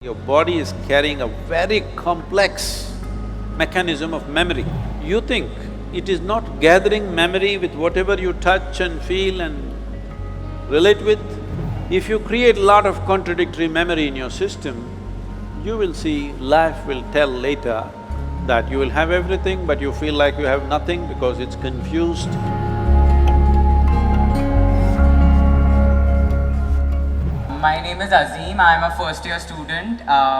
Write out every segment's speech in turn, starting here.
Your body is carrying a very complex mechanism of memory. You think it is not gathering memory with whatever you touch and feel and relate with. If you create a lot of contradictory memory in your system, you will see life will tell later that you will have everything but you feel like you have nothing because it's confused. My name is Azim. I'm a first year student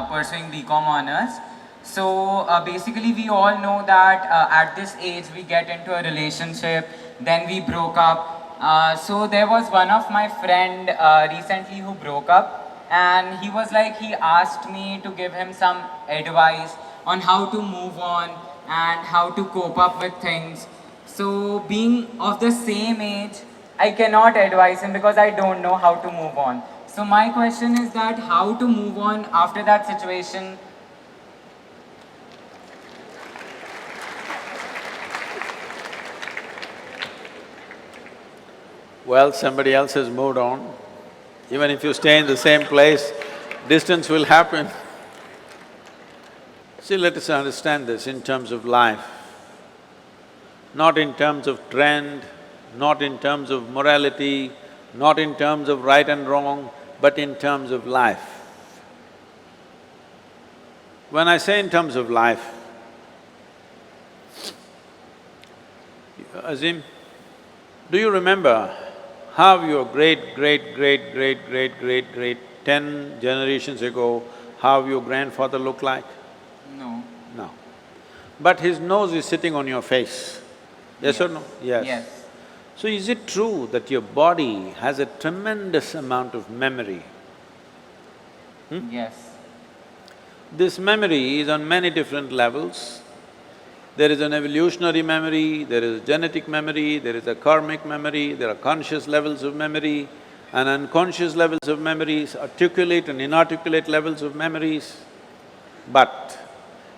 pursuing BCom honors. So basically we all know that at this age we get into a relationship, then we broke up. So there was one of my friend recently who broke up, and he was like, he asked me to give him some advice on how to move on and how to cope up with things. So being of the same age, I cannot advise him because I don't know how to move on. So my question is that how to move on after that situation. Well, somebody else has moved on. Even if you stay in the same place, distance will happen. See, let us understand this in terms of life, not in terms of trend, not in terms of morality, not in terms of right and wrong, but in terms of life. When I say in terms of life, Azim, do you remember how your great, 10 generations ago, how your grandfather looked like? No. No. But his nose is sitting on your face, yes or no? Yes. Yes. So is it true that your body has a tremendous amount of memory? Yes. This memory is on many different levels. There is an evolutionary memory, there is genetic memory, there is a karmic memory, there are conscious levels of memory and unconscious levels of memories, articulate and inarticulate levels of memories. But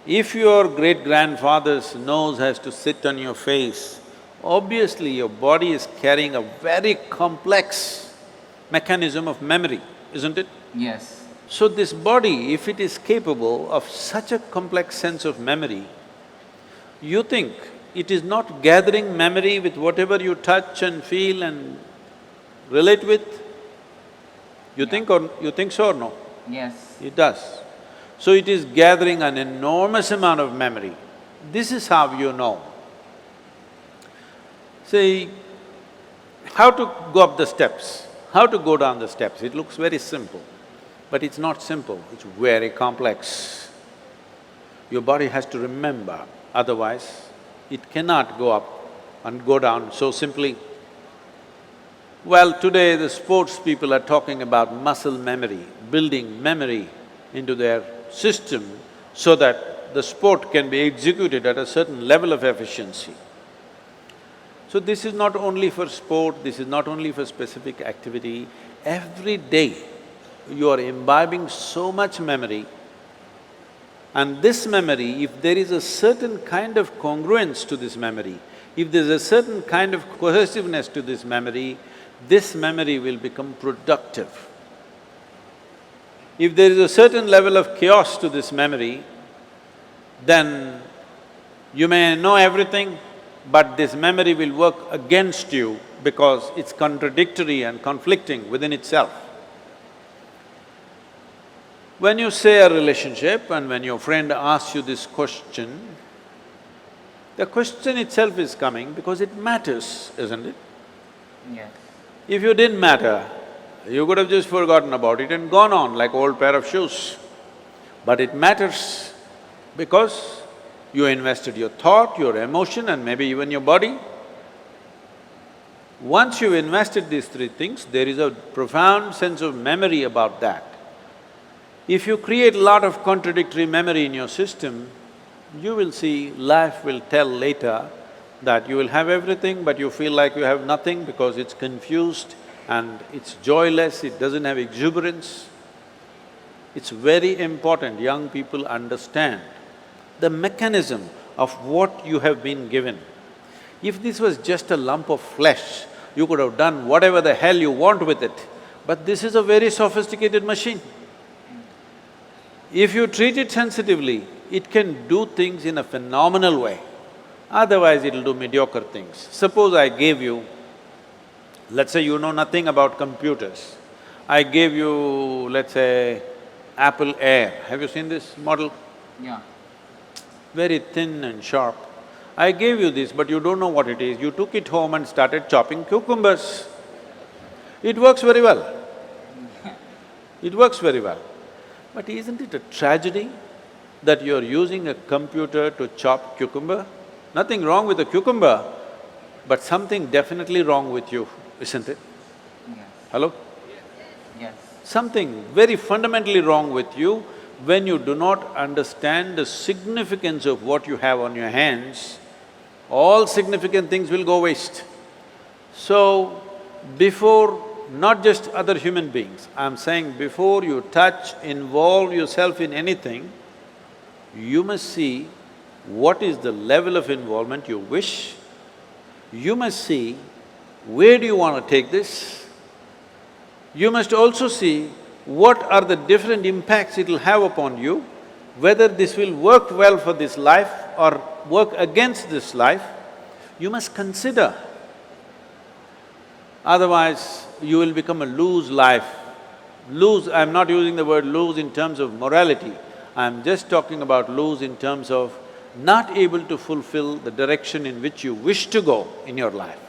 if your great-grandfather's nose has to sit on your face, obviously your body is carrying a very complex mechanism of memory, isn't it? Yes. So this body, if it is capable of such a complex sense of memory, you think it is not gathering memory with whatever you touch and feel and relate with? You think so or no? Yes. It does. So it is gathering an enormous amount of memory. This is how you know. See, how to go up the steps, how to go down the steps, it looks very simple, but it's not simple, it's very complex. Your body has to remember, otherwise it cannot go up and go down so simply. Well, today the sports people are talking about muscle memory, building memory into their system so that the sport can be executed at a certain level of efficiency. So this is not only for sport, this is not only for specific activity. Every day you are imbibing so much memory, and this memory, if there is a certain kind of congruence to this memory, if there's a certain kind of cohesiveness to this memory will become productive. If there is a certain level of chaos to this memory, then you may know everything, but this memory will work against you because it's contradictory and conflicting within itself. When you say a relationship and when your friend asks you this question, the question itself is coming because it matters, isn't it? Yes. If you didn't matter, you could have just forgotten about it and gone on like old pair of shoes. But it matters because you invested your thought, your emotion and maybe even your body. Once you've invested these three things, there is a profound sense of memory about that. If you create a lot of contradictory memory in your system, you will see life will tell later that you will have everything but you feel like you have nothing because it's confused and it's joyless, it doesn't have exuberance. It's very important young people understand the mechanism of what you have been given. If this was just a lump of flesh, you could have done whatever the hell you want with it, but this is a very sophisticated machine. If you treat it sensitively, it can do things in a phenomenal way. Otherwise, it'll do mediocre things. Suppose I gave you, let's say you know nothing about computers. I gave you, let's say, Apple Air. Have you seen this model? Yeah. Very thin and sharp. I gave you this, but you don't know what it is. You took it home and started chopping cucumbers. It works very well. It works very well. But isn't it a tragedy that you're using a computer to chop cucumber? Nothing wrong with the cucumber, but something definitely wrong with you, isn't it? Yes. Hello? Yes. Something very fundamentally wrong with you when you do not understand the significance of what you have on your hands. All significant things will go waste. So, before not just other human beings, I'm saying before you touch, involve yourself in anything, you must see what is the level of involvement you wish. You must see where do you want to take this. You must also see what are the different impacts it'll have upon you, whether this will work well for this life or work against this life. You must consider. Otherwise, you will become a loose life. Loose, I'm not using the word loose in terms of morality, I'm just talking about loose in terms of not able to fulfill the direction in which you wish to go in your life.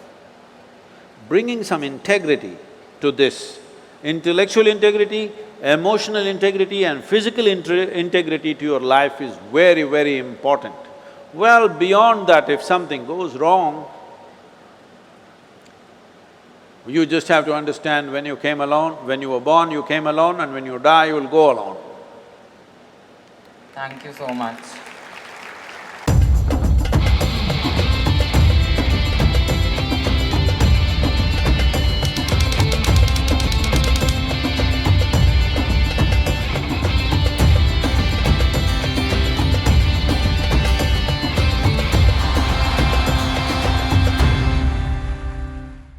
Bringing some integrity to this, intellectual integrity, emotional integrity and physical integrity to your life is very, very important. Well, beyond that, if something goes wrong, you just have to understand when you came alone, when you were born, you came alone, and when you die, you will go alone. Thank you so much.